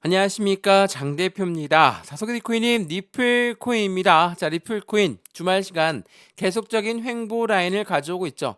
안녕하십니까, 장 대표입니다. 소개드코인님 리플코인입니다. 리플코인 주말 시간 계속적인 횡보 라인을 가져오고 있죠.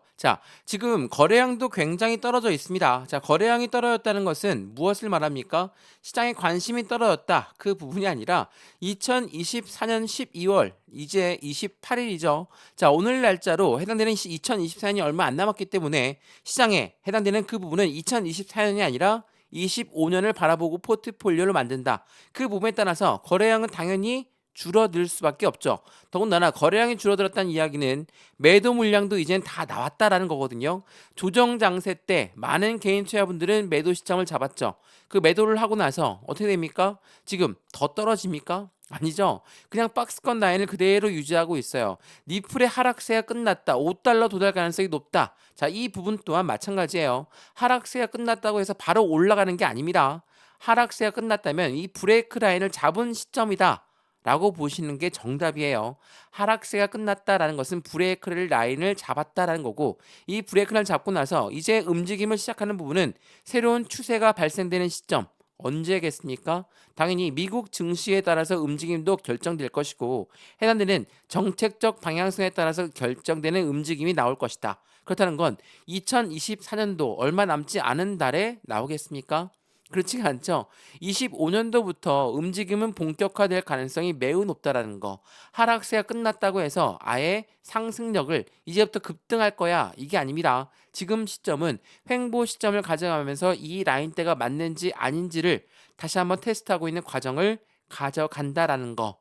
지금 거래량도 굉장히 떨어져 있습니다. 거래량이 떨어졌다는 것은 무엇을 말합니까? 시장의 관심이 떨어졌다, 그 부분이 아니라 2024년 12월 이제 28일이죠. 오늘 날짜로 해당되는 2024년이 얼마 안 남았기 때문에 시장에 해당되는 그 부분은 2024년이 아니라 25년을 바라보고 포트폴리오를 만든다. 그 부분에 따라서 거래량은 당연히 줄어들 수밖에 없죠. 더군다나 거래량이 줄어들었다는 이야기는 매도 물량도 이젠 다 나왔다라는 거거든요. 조정 장세 때 많은 개인 투자분들은 매도 시점을 잡았죠. 그 매도를 하고 나서 어떻게 됩니까? 지금 더 떨어집니까? 아니죠. 그냥 박스권 라인을 그대로 유지하고 있어요. 리플의 하락세가 끝났다. 5달러 도달 가능성이 높다. 이 부분 또한 마찬가지예요. 하락세가 끝났다고 해서 바로 올라가는 게 아닙니다. 하락세가 끝났다면 이 브레이크 라인을 잡은 시점이다 라고 보시는 게 정답이에요. 하락세가 끝났다라는 것은 브레이크를 라인을 잡았다라는 거고, 이 브레이크 라인을 잡고 나서 이제 움직임을 시작하는 부분은 새로운 추세가 발생되는 시점, 언제겠습니까? 당연히 미국 증시에 따라서 움직임도 결정될 것이고, 해당되는 정책적 방향성에 따라서 결정되는 움직임이 나올 것이다. 그렇다는 건 2024년도 얼마 남지 않은 달에 나오겠습니까? 그렇지가 않죠. 25년도부터 움직임은 본격화될 가능성이 매우 높다라는 거. 하락세가 끝났다고 해서 아예 상승력을 이제부터 급등할 거야, 이게 아닙니다. 지금 시점은 횡보 시점을 가져가면서 이 라인대가 맞는지 아닌지를 다시 한번 테스트하고 있는 과정을 가져간다라는 거.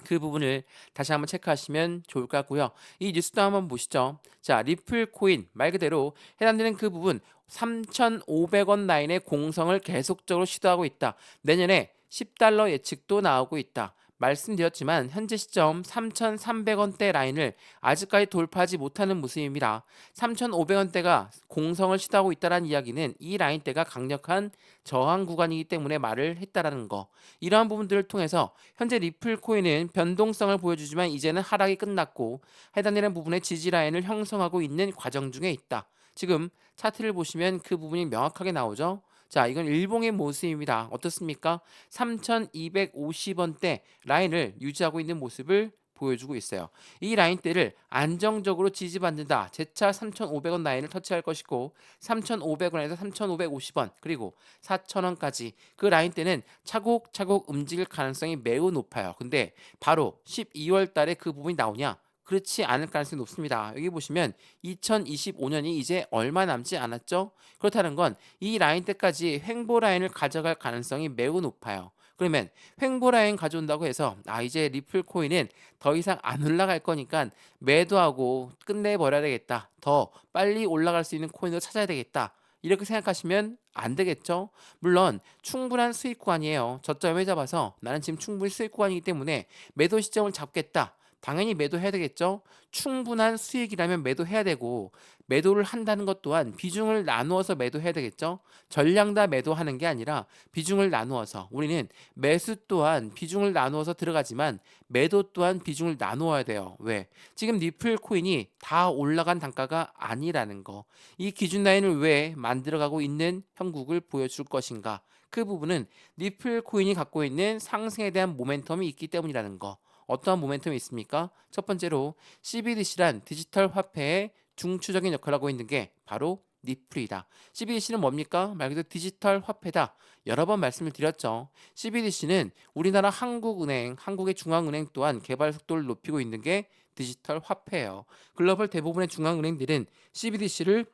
그 부분을 다시 한번 체크하시면 좋을 것 같고요. 이 뉴스도 한번 보시죠. 리플 코인 말 그대로 해당되는 그 부분 3,500원 라인의 공성을 계속적으로 시도하고 있다. 내년에 10달러 예측도 나오고 있다. 말씀드렸지만 현재 시점 3,300원대 라인을 아직까지 돌파하지 못하는 모습입니다. 3,500원대가 공성을 시도하고 있다는 이야기는 이 라인대가 강력한 저항 구간이기 때문에 말을 했다라는 거. 이러한 부분들을 통해서 현재 리플 코인은 변동성을 보여주지만 이제는 하락이 끝났고 해당되는 부분의 지지 라인을 형성하고 있는 과정 중에 있다. 지금 차트를 보시면 그 부분이 명확하게 나오죠. 이건 일봉의 모습입니다. 어떻습니까? 3,250원대 라인을 유지하고 있는 모습을 보여주고 있어요. 이 라인대를 안정적으로 지지받는다. 재차 3,500원 라인을 터치할 것이고 3,500원에서 3,550원 그리고 4,000원까지 그 라인대는 차곡차곡 움직일 가능성이 매우 높아요. 근데 바로 12월 달에 그 부분이 나오냐? 그렇지 않을 가능성이 높습니다. 여기 보시면 2025년이 이제 얼마 남지 않았죠? 그렇다는 건 이 라인대까지 횡보 라인을 가져갈 가능성이 매우 높아요. 그러면 횡보 라인 가져온다고 해서 이제 리플 코인은 더 이상 안 올라갈 거니까 매도하고 끝내버려야 되겠다. 더 빨리 올라갈 수 있는 코인을 찾아야 되겠다. 이렇게 생각하시면 안 되겠죠? 물론 충분한 수익 구간이에요. 저점에 잡아서 나는 지금 충분히 수익 구간이기 때문에 매도 시점을 잡겠다. 당연히 매도해야 되겠죠. 충분한 수익이라면 매도해야 되고 매도를 한다는 것 또한 비중을 나누어서 매도해야 되겠죠. 전량 다 매도하는 게 아니라 비중을 나누어서 우리는 매수 또한 비중을 나누어서 들어가지만 매도 또한 비중을 나누어야 돼요. 왜? 지금 리플 코인이 다 올라간 단가가 아니라는 거. 이 기준 라인을 왜 만들어가고 있는 형국을 보여줄 것인가? 그 부분은 리플 코인이 갖고 있는 상승에 대한 모멘텀이 있기 때문이라는 거. 어떠한 모멘텀이 있습니까? 첫 번째로 CBDC란 디지털 화폐의 중추적인 역할을 하고 있는 게 바로 리플이다. CBDC는 뭡니까? 말 그대로 디지털 화폐다. 여러 번 말씀을 드렸죠. CBDC는 우리나라 한국은행, 한국의 중앙은행 또한 개발 속도를 높이고 있는 게 디지털 화폐예요. 글로벌 대부분의 중앙은행들은 CBDC를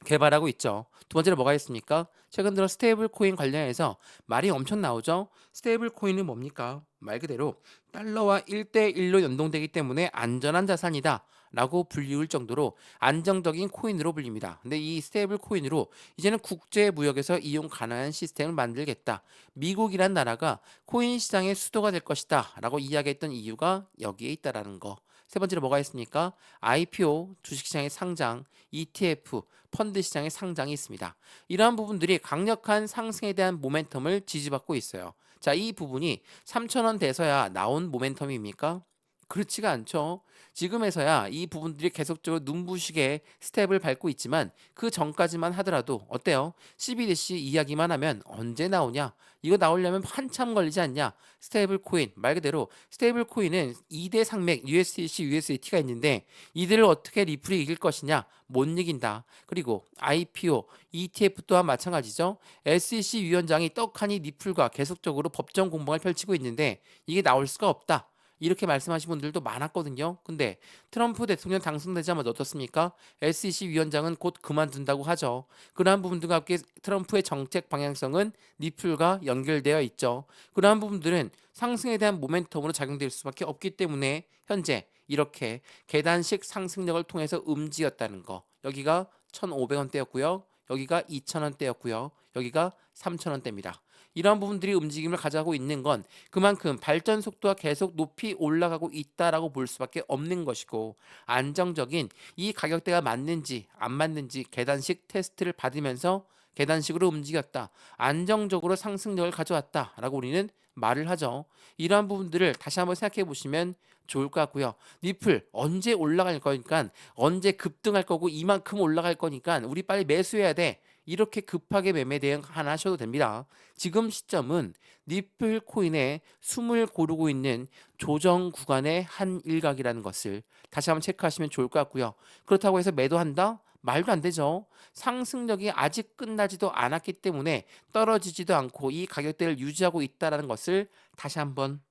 개발하고 있죠. 두 번째로 뭐가 있습니까? 최근 들어 스테이블 코인 관련해서 말이 엄청 나오죠. 스테이블 코인은 뭡니까? 말 그대로 달러와 1대1로 연동되기 때문에 안전한 자산이다 라고 불리울 정도로 안정적인 코인으로 불립니다. 근데 이 스테이블 코인으로 이제는 국제 무역에서 이용 가능한 시스템을 만들겠다. 미국이란 나라가 코인 시장의 수도가 될 것이다 라고 이야기했던 이유가 여기에 있다라는 거. 세 번째로 뭐가 있습니까? IPO, 주식시장의 상장, ETF, 펀드 시장의 상장이 있습니다. 이러한 부분들이 강력한 상승에 대한 모멘텀을 지지받고 있어요. 이 부분이 3,000원 돼서야 나온 모멘텀입니까? 그렇지가 않죠. 지금에서야 이 부분들이 계속적으로 눈부시게 스텝을 밟고 있지만 그 전까지만 하더라도 어때요? CBDC 이야기만 하면 언제 나오냐? 이거 나오려면 한참 걸리지 않냐? 스테이블 코인 말 그대로 스테이블 코인은 2대 상맥 USDC, USDT가 있는데 이들을 어떻게 리플이 이길 것이냐? 못 이긴다. 그리고 IPO, ETF 또한 마찬가지죠. SEC 위원장이 떡하니 리플과 계속적으로 법정 공방을 펼치고 있는데 이게 나올 수가 없다. 이렇게 말씀하신 분들도 많았거든요. 근데 트럼프 대통령 당선되자마자 어떻습니까? SEC 위원장은 곧 그만둔다고 하죠. 그러한 부분들과 함께 트럼프의 정책 방향성은 리플과 연결되어 있죠. 그러한 부분들은 상승에 대한 모멘텀으로 작용될 수밖에 없기 때문에 현재 이렇게 계단식 상승력을 통해서 움직였다는 거. 여기가 1,500원대였고요. 여기가 2,000원대였고요. 여기가 3,000원대입니다. 이러한 부분들이 움직임을 가져가고 있는 건 그만큼 발전 속도가 계속 높이 올라가고 있다라고 볼 수밖에 없는 것이고 안정적인 이 가격대가 맞는지 안 맞는지 계단식 테스트를 받으면서 계단식으로 움직였다. 안정적으로 상승력을 가져왔다라고 우리는 말을 하죠. 이러한 부분들을 다시 한번 생각해 보시면 좋을 것 같고요. 리플 언제 올라갈 거니까 언제 급등할 거고 이만큼 올라갈 거니까 우리 빨리 매수해야 돼. 이렇게 급하게 매매 대응 안 하셔도 됩니다. 지금 시점은 리플 코인의 숨을 고르고 있는 조정 구간의 한 일각이라는 것을 다시 한번 체크하시면 좋을 것 같고요. 그렇다고 해서 매도한다? 말도 안 되죠. 상승력이 아직 끝나지도 않았기 때문에 떨어지지도 않고 이 가격대를 유지하고 있다는 것을 다시 한번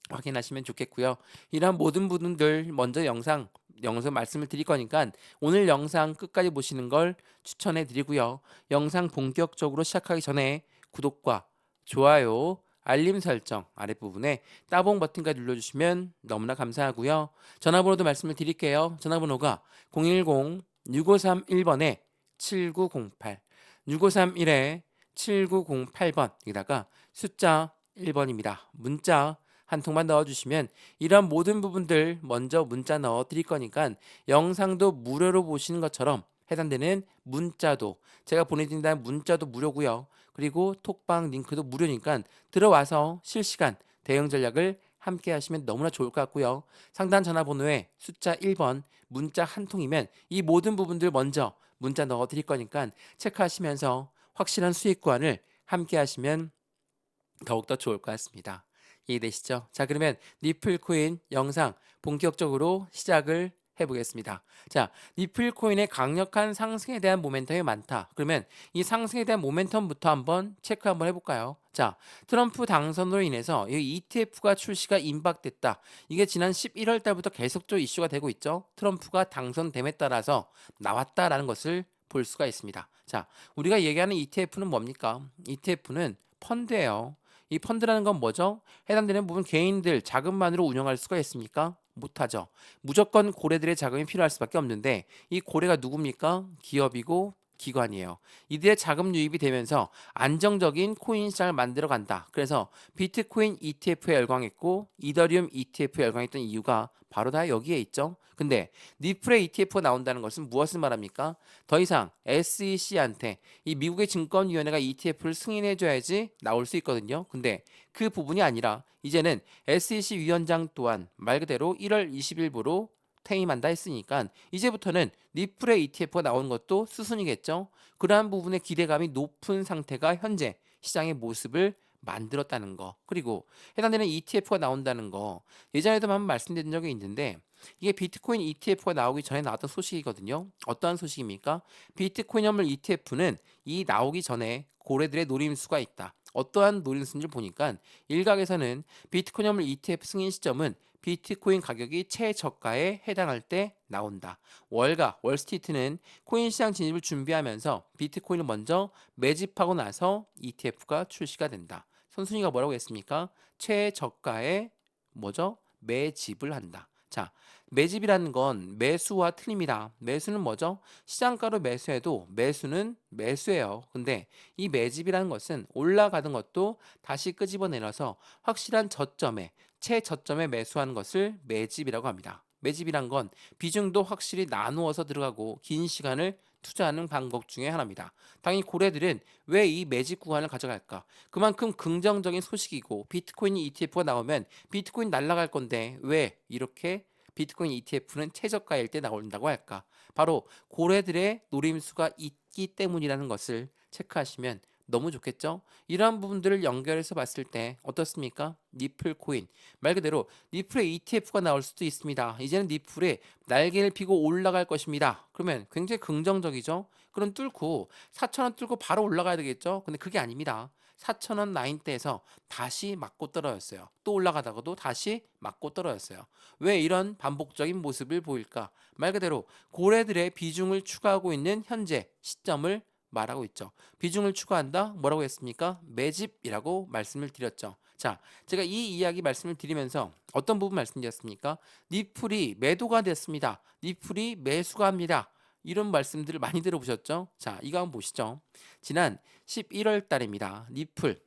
확인하시면 좋겠고요. 이러한 모든 부분들 먼저 영상 말씀을 드릴 거니까 오늘 영상 끝까지 보시는 걸 추천해 드리고요. 영상 본격적으로 시작하기 전에 구독과 좋아요, 알림 설정 아랫부분에 따봉 버튼까지 눌러주시면 너무나 감사하고요. 전화번호도 말씀을 드릴게요. 전화번호가 010-6531번에 7908 6531에 7908번 여기다가 숫자 1번입니다. 문자 한 통만 넣어주시면 이런 모든 부분들 먼저 문자 넣어 드릴 거니까 영상도 무료로 보시는 것처럼 해당되는 문자도 제가 보내드린다는 문자도 무료고요. 그리고 톡방 링크도 무료니까 들어와서 실시간 대응 전략을 함께 하시면 너무나 좋을 것 같고요. 상단 전화번호에 숫자 1번 문자 한 통이면 이 모든 부분들 먼저 문자 넣어 드릴 거니까 체크하시면서 확실한 수익 구간을 함께 하시면 더욱더 좋을 것 같습니다. 이해되시죠? 자, 그러면 리플 코인 영상 본격적으로 시작을 해보겠습니다. 자, 리플 코인의 강력한 상승에 대한 모멘텀이 많다. 그러면 이 상승에 대한 모멘텀부터 한번 체크 한번 해볼까요? 자, 트럼프 당선으로 인해서 이 ETF가 출시가 임박됐다. 이게 지난 11월 달부터 계속적으로 이슈가 되고 있죠. 트럼프가 당선됨에 따라서 나왔다라는 것을 볼 수가 있습니다. 자, 우리가 얘기하는 ETF는 뭡니까? ETF는 펀드예요. 이 펀드라는 건 뭐죠? 해당되는 부분 개인들 자금만으로 운영할 수가 있습니까? 못하죠. 무조건 고래들의 자금이 필요할 수밖에 없는데 이 고래가 누굽니까? 기업이고 기관이에요. 이들의 자금 유입이 되면서 안정적인 코인 시장을 만들어 간다. 그래서 비트코인 ETF에 열광했고 이더리움 ETF에 열광했던 이유가 바로 다 여기에 있죠. 근데 리플의 ETF가 나온다는 것은 무엇을 말합니까? 더 이상 SEC한테 이 미국의 증권위원회가 ETF를 승인해 줘야지 나올 수 있거든요. 근데 그 부분이 아니라 이제는 SEC 위원장 또한 말 그대로 1월 20일부로 퇴임한다 했으니까 이제부터는 리플의 ETF가 나오는 것도 수순이겠죠. 그러한 부분의 기대감이 높은 상태가 현재 시장의 모습을 만들었다는 거. 그리고 해당되는 ETF가 나온다는 거. 예전에도 한번 말씀드린 적이 있는데 이게 비트코인 ETF가 나오기 전에 나왔던 소식이거든요. 어떠한 소식입니까? 비트코인 현물 ETF는 이 나오기 전에 고래들의 노림수가 있다. 어떠한 노림수인지 보니까 일각에서는 비트코인 현물 ETF 승인 시점은 비트코인 가격이 최저가에 해당할 때 나온다. 월가 월스트리트는 코인 시장 진입을 준비하면서 비트코인을 먼저 매집하고 나서 ETF가 출시가 된다. 선순위가 뭐라고 했습니까? 최저가에 뭐죠? 매집을 한다. 자, 매집이라는 건 매수와 틀립니다. 매수는 뭐죠? 시장가로 매수해도 매수는 매수예요. 근데 이 매집이라는 것은 올라가는 것도 다시 끄집어내려서 확실한 저점에 최저점에 매수하는 것을 매집이라고 합니다. 매집이란 건 비중도 확실히 나누어서 들어가고 긴 시간을 투자하는 방법 중에 하나입니다. 당연히 고래들은 왜 이 매집 구간을 가져갈까? 그만큼 긍정적인 소식이고 비트코인이 ETF가 나오면 비트코인 날아갈 건데 왜 이렇게 비트코인 ETF는 최저가일 때 나온다고 할까? 바로 고래들의 노림수가 있기 때문이라는 것을 체크하시면 너무 좋겠죠? 이러한 부분들을 연결해서 봤을 때 어떻습니까? 니플 코인 말 그대로 니플의 ETF가 나올 수도 있습니다. 이제는 니플에 날개를 피고 올라갈 것입니다. 그러면 굉장히 긍정적이죠? 그럼 뚫고 4,000원 뚫고 바로 올라가야 되겠죠? 근데 그게 아닙니다. 4,000원 라인대에서 다시 맞고 떨어졌어요. 또 올라가다가도 다시 맞고 떨어졌어요. 왜 이런 반복적인 모습을 보일까? 말 그대로 고래들의 비중을 추가하고 있는 현재 시점을 말하고 있죠. 비중을 추가한다? 뭐라고 했습니까? 매집이라고 말씀을 드렸죠. 자, 제가 이 이야기 말씀을 드리면서 어떤 부분 말씀드렸습니까? 니플이 매도가 됐습니다. 니플이 매수가 합니다. 이런 말씀들을 많이 들어보셨죠? 자, 이거 한번 보시죠. 지난 11월 달입니다. 니플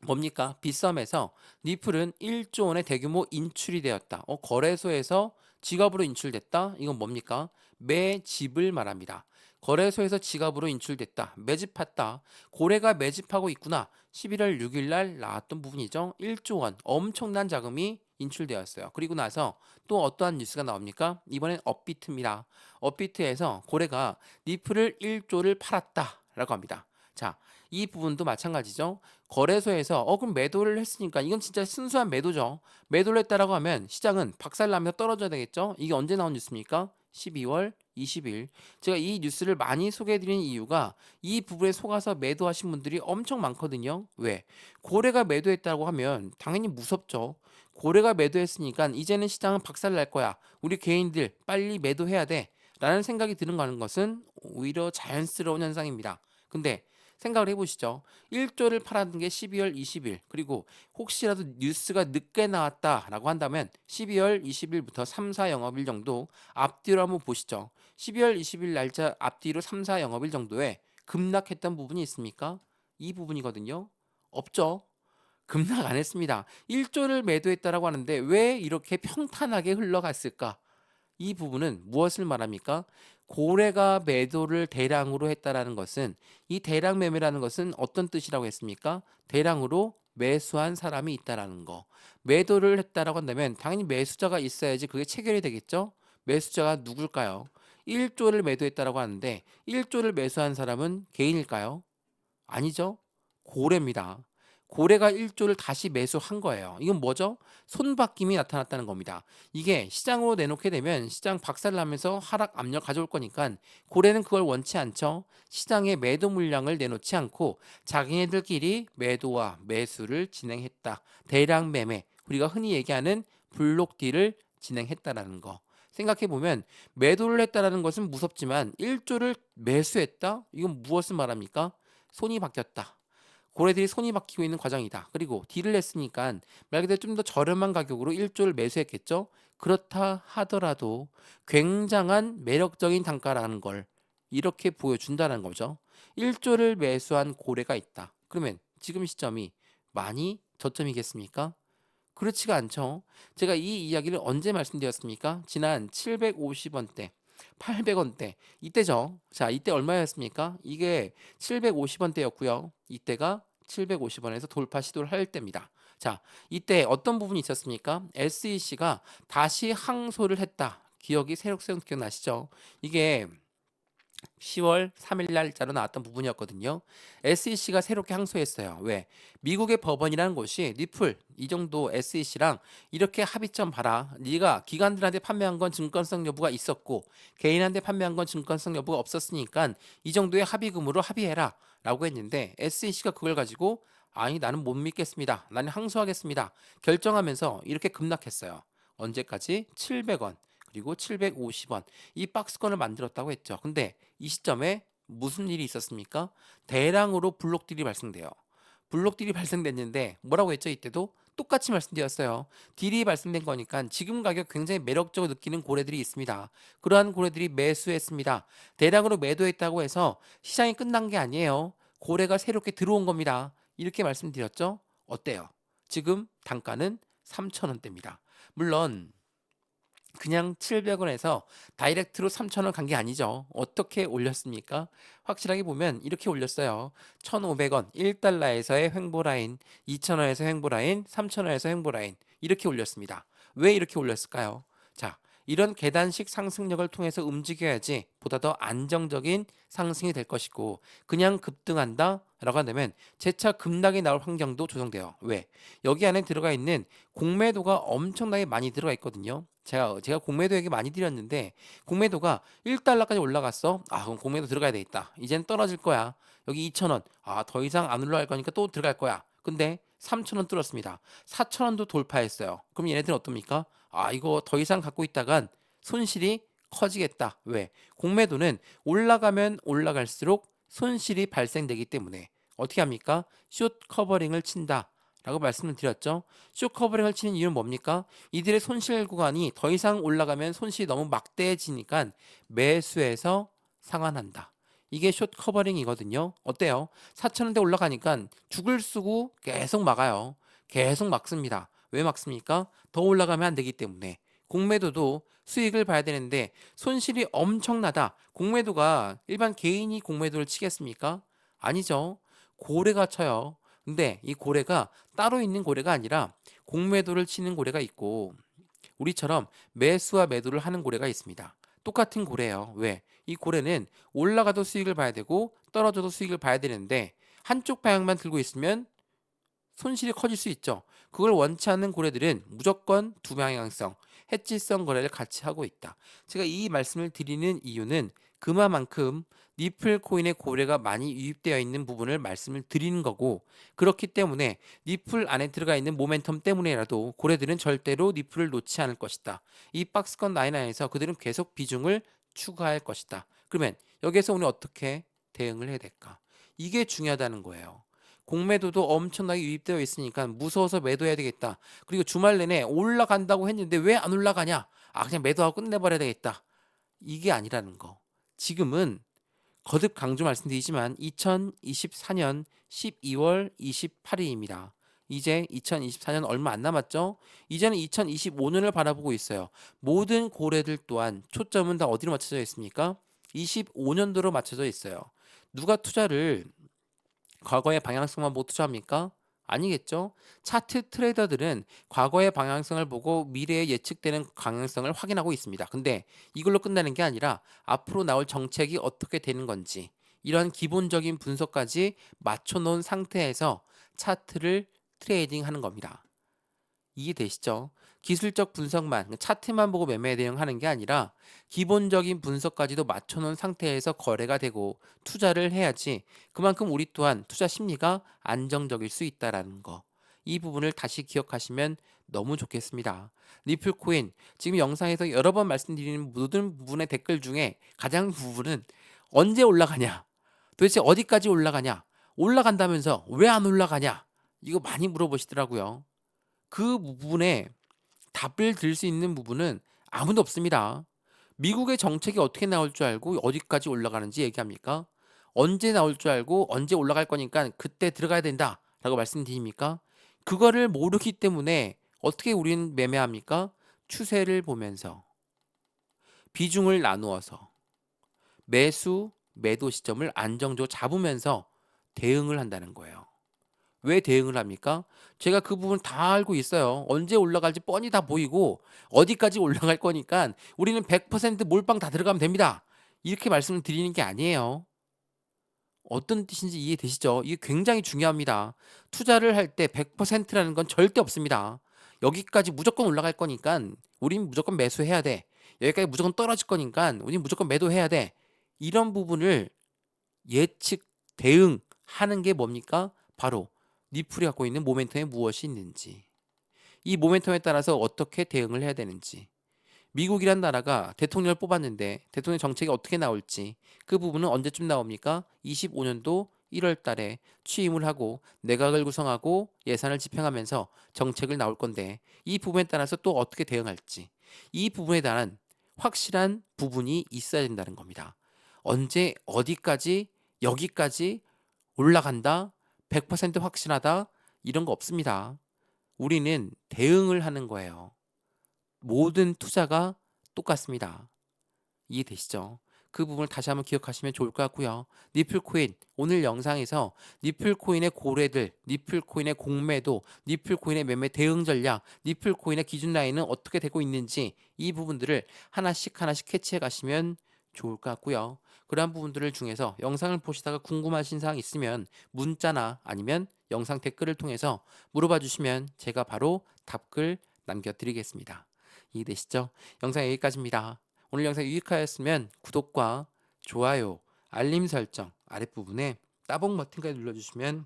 뭡니까? 빗썸에서 니플은 1조 원의 대규모 인출이 되었다. 거래소에서 지갑으로 인출됐다. 이건 뭡니까? 매집을 말합니다. 거래소에서 지갑으로 인출됐다. 매집했다. 고래가 매집하고 있구나. 11월 6일 날 나왔던 부분이죠. 1조 원 엄청난 자금이 인출되었어요. 그리고 나서 또 어떠한 뉴스가 나옵니까? 이번엔 업비트입니다. 업비트에서 고래가 니플을 1조를 팔았다라고 합니다. 자, 이 부분도 마찬가지죠. 거래소에서 그럼 매도를 했으니까 이건 진짜 순수한 매도죠. 매도를 했다라고 하면 시장은 박살나면서 떨어져야 되겠죠. 이게 언제 나온 뉴스입니까? 12월 20일. 제가 이 뉴스를 많이 소개해드리는 이유가 이 부분에 속아서 매도하신 분들이 엄청 많거든요. 왜? 고래가 매도했다고 하면 당연히 무섭죠. 고래가 매도했으니까 이제는 시장은 박살날 거야. 우리 개인들 빨리 매도해야 돼. 라는 생각이 드는 것은 오히려 자연스러운 현상입니다. 근데 생각을 해보시죠. 1조를 팔았는 게 12월 20일 그리고 혹시라도 뉴스가 늦게 나왔다라고 한다면 12월 20일부터 3, 4 영업일 정도 앞뒤로 한번 보시죠. 12월 20일 날짜 앞뒤로 3, 4 영업일 정도에 급락했던 부분이 있습니까? 이 부분이거든요. 없죠. 급락 안 했습니다. 1조를 매도했다라고 하는데 왜 이렇게 평탄하게 흘러갔을까? 이 부분은 무엇을 말합니까? 고래가 매도를 대량으로 했다라는 것은 이 대량 매매라는 것은 어떤 뜻이라고 했습니까? 대량으로 매수한 사람이 있다라는 거. 매도를 했다라고 한다면 당연히 매수자가 있어야지 그게 체결이 되겠죠? 매수자가 누굴까요? 1조를 매도했다라고 하는데 1조를 매수한 사람은 개인일까요? 아니죠. 고래입니다. 고래가 1조를 다시 매수한 거예요. 이건 뭐죠? 손바뀜이 나타났다는 겁니다. 이게 시장으로 내놓게 되면 시장 박살나면서 하락 압력 가져올 거니까 고래는 그걸 원치 않죠. 시장에 매도 물량을 내놓지 않고 자기네들끼리 매도와 매수를 진행했다. 대량 매매, 우리가 흔히 얘기하는 블록딜을 진행했다라는 거. 생각해보면 매도를 했다라는 것은 무섭지만 1조를 매수했다? 이건 무엇을 말합니까? 손이 바뀌었다. 고래들이 손이 바뀌고 있는 과정이다. 그리고 딜을 했으니까 말 그대로 좀 더 저렴한 가격으로 1조를 매수했겠죠. 그렇다 하더라도 굉장한 매력적인 단가라는 걸 이렇게 보여준다는 거죠. 1조를 매수한 고래가 있다. 그러면 지금 시점이 많이 저점이겠습니까? 그렇지가 않죠. 제가 이 이야기를 언제 말씀드렸습니까? 지난 750원대 800원대 이때죠. 자, 이때 얼마였습니까? 이게 750원대였고요. 이때가 750원에서 돌파 시도를 할 때입니다. 자, 이때 어떤 부분이 있었습니까? SEC가 다시 항소를 했다. 기억이 새록새록 기억나시죠? 이게 10월 3일 날짜로 나왔던 부분이었거든요. SEC가 새롭게 항소했어요. 왜? 미국의 법원이라는 곳이 니플 이 정도 SEC랑 이렇게 합의점 봐라. 네가 기관들한테 판매한 건 증권성 여부가 있었고 개인한테 판매한 건 증권성 여부가 없었으니까 이 정도의 합의금으로 합의해라 라고 했는데 SEC가 그걸 가지고 아니 나는 못 믿겠습니다. 나는 항소하겠습니다. 결정하면서 이렇게 급락했어요. 언제까지? 700원. 그리고 750원 이 박스권을 만들었다고 했죠. 근데 이 시점에 무슨 일이 있었습니까? 대량으로 블록딜이 발생돼요. 블록딜이 발생됐는데 뭐라고 했죠? 이때도 똑같이 말씀드렸어요. 딜이 발생된 거니까 지금 가격 굉장히 매력적으로 느끼는 고래들이 있습니다. 그러한 고래들이 매수했습니다. 대량으로 매도했다고 해서 시장이 끝난 게 아니에요. 고래가 새롭게 들어온 겁니다. 이렇게 말씀드렸죠? 어때요? 지금 단가는 3,000원대입니다. 물론 그냥 700원에서 다이렉트로 3,000원 간 게 아니죠. 어떻게 올렸습니까? 확실하게 보면 이렇게 올렸어요. 1,500원, 1달러에서의 횡보 라인, 2,000원에서 횡보 라인, 3,000원에서 횡보 라인 이렇게 올렸습니다. 왜 이렇게 올렸을까요? 자, 이런 계단식 상승력을 통해서 움직여야지 보다 더 안정적인 상승이 될 것이고, 그냥 급등한다 라고 한다면 재차 급락이 나올 환경도 조성돼요. 왜? 여기 안에 들어가 있는 공매도가 엄청나게 많이 들어가 있거든요. 제가 공매도 얘기 많이 드렸는데, 공매도가 1달러까지 올라갔어. 아, 그럼 공매도 들어가야 되겠다. 이젠 떨어질 거야. 여기 2,000원. 아, 더 이상 안 올라갈 거니까 또 들어갈 거야. 근데 3,000원 뚫었습니다. 4,000원도 돌파했어요. 그럼 얘네들은 어떻습니까? 아, 이거 더 이상 갖고 있다간 손실이 커지겠다. 왜? 공매도는 올라가면 올라갈수록 손실이 발생되기 때문에 어떻게 합니까? 숏 커버링을 친다 라고 말씀을 드렸죠. 숏 커버링을 치는 이유는 뭡니까? 이들의 손실 구간이 더 이상 올라가면 손실이 너무 막대해지니까 매수해서 상환한다. 이게 숏 커버링이거든요. 어때요? 4,000원대 올라가니까 죽을 쓰고 계속 막아요. 계속 막습니다. 왜 막습니까? 더 올라가면 안 되기 때문에. 공매도도 수익을 봐야 되는데 손실이 엄청나다. 공매도가 일반 개인이 공매도를 치겠습니까? 아니죠. 고래가 쳐요. 근데 이 고래가 따로 있는 고래가 아니라 공매도를 치는 고래가 있고, 우리처럼 매수와 매도를 하는 고래가 있습니다. 똑같은 고래예요. 왜? 이 고래는 올라가도 수익을 봐야 되고 떨어져도 수익을 봐야 되는데, 한쪽 방향만 들고 있으면 손실이 커질 수 있죠. 그걸 원치 않는 고래들은 무조건 두 방향성, 해지성 거래를 같이 하고 있다. 제가 이 말씀을 드리는 이유는 그만큼 니플 코인의 고래가 많이 유입되어 있는 부분을 말씀을 드리는 거고, 그렇기 때문에 니플 안에 들어가 있는 모멘텀 때문에라도 고래들은 절대로 니플을 놓지 않을 것이다. 이 박스권 라인 안에서 그들은 계속 비중을 추가할 것이다. 그러면 여기에서 우리 어떻게 대응을 해야 될까? 이게 중요하다는 거예요. 공매도도 엄청나게 유입되어 있으니까 무서워서 매도해야 되겠다. 그리고 주말 내내 올라간다고 했는데 왜 안 올라가냐? 아, 그냥 매도하고 끝내버려야 되겠다. 이게 아니라는 거. 지금은 거듭 강조 말씀드리지만 2024년 12월 28일입니다. 이제 2024년 얼마 안 남았죠? 이제는 2025년을 바라보고 있어요. 모든 고래들 또한 초점은 다 어디로 맞춰져 있습니까? 25년도로 맞춰져 있어요. 누가 투자를 과거의 방향성만 보고 투자합니까? 아니겠죠. 차트 트레이더들은 과거의 방향성을 보고 미래에 예측되는 방향성을 확인하고 있습니다. 근데 이걸로 끝나는 게 아니라 앞으로 나올 정책이 어떻게 되는 건지, 이런 기본적인 분석까지 맞춰놓은 상태에서 차트를 트레이딩 하는 겁니다. 이해되시죠? 기술적 분석만, 차트만 보고 매매 대응하는 게 아니라 기본적인 분석까지도 맞춰놓은 상태에서 거래가 되고 투자를 해야지 그만큼 우리 또한 투자 심리가 안정적일 수 있다라는 거. 이 부분을 다시 기억하시면 너무 좋겠습니다. 리플코인, 지금 영상에서 여러 번 말씀드리는 모든 부분의 댓글 중에 가장 부분은 언제 올라가냐? 도대체 어디까지 올라가냐? 올라간다면서 왜 안 올라가냐? 이거 많이 물어보시더라고요. 그 부분에 답을 드릴 수 있는 부분은 아무도 없습니다. 미국의 정책이 어떻게 나올 줄 알고 어디까지 올라가는지 얘기합니까? 언제 나올 줄 알고 언제 올라갈 거니까 그때 들어가야 된다라고 말씀드립니까? 그거를 모르기 때문에 어떻게 우리는 매매합니까? 추세를 보면서 비중을 나누어서 매수, 매도 시점을 안정적으로 잡으면서 대응을 한다는 거예요. 왜 대응을 합니까? 제가 그 부분 다 알고 있어요. 언제 올라갈지 뻔히 다 보이고 어디까지 올라갈 거니까 우리는 100% 몰빵 다 들어가면 됩니다. 이렇게 말씀을 드리는 게 아니에요. 어떤 뜻인지 이해되시죠? 이게 굉장히 중요합니다. 투자를 할 때 100%라는 건 절대 없습니다. 여기까지 무조건 올라갈 거니까 우린 무조건 매수해야 돼. 여기까지 무조건 떨어질 거니까 우린 무조건 매도해야 돼. 이런 부분을 예측, 대응하는 게 뭡니까? 바로 니플이 갖고 있는 모멘텀에 무엇이 있는지, 이 모멘텀에 따라서 어떻게 대응을 해야 되는지, 미국이란 나라가 대통령을 뽑았는데 대통령 정책이 어떻게 나올지, 그 부분은 언제쯤 나옵니까? 25년도 1월 달에 취임을 하고 내각을 구성하고 예산을 집행하면서 정책을 나올 건데, 이 부분에 따라서 또 어떻게 대응할지, 이 부분에 대한 확실한 부분이 있어야 된다는 겁니다. 언제 어디까지 여기까지 올라간다, 100% 확신하다, 이런 거 없습니다. 우리는 대응을 하는 거예요. 모든 투자가 똑같습니다. 이해되시죠? 그 부분을 다시 한번 기억하시면 좋을 것 같고요. 니플코인 오늘 영상에서 니플코인의 고래들, 니플코인의 공매도, 니플코인의 매매 대응 전략, 니플코인의 기준 라인은 어떻게 되고 있는지 이 부분들을 하나씩 하나씩 캐치해 가시면 좋을 것 같고요. 그러한 부분들을 중에서 영상을 보시다가 궁금하신 사항 있으면 문자나 아니면 영상 댓글을 통해서 물어봐 주시면 제가 바로 답글 남겨드리겠습니다. 이해되시죠? 영상 여기까지입니다. 오늘 영상 유익하였으면 구독과 좋아요, 알림 설정 아랫부분에 따봉 버튼까지 눌러주시면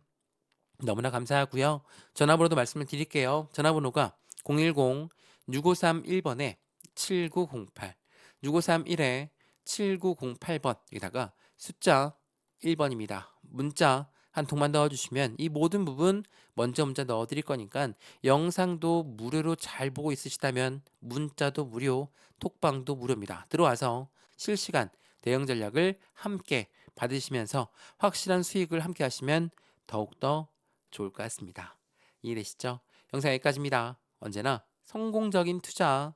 너무나 감사하고요. 전화번호도 말씀을 드릴게요. 전화번호가 010-6531번에 7908, 6531에 7908번 여기다가 숫자 1번입니다. 문자 한 통만 넣어주시면 이 모든 부분 먼저 문자 넣어드릴 거니까 영상도 무료로 잘 보고 있으시다면 문자도 무료, 톡방도 무료입니다. 들어와서 실시간 대응 전략을 함께 받으시면서 확실한 수익을 함께 하시면 더욱더 좋을 것 같습니다. 이해되시죠? 영상 여기까지입니다. 언제나 성공적인 투자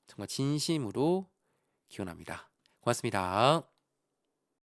정말 진심으로 기원합니다. 고맙습니다.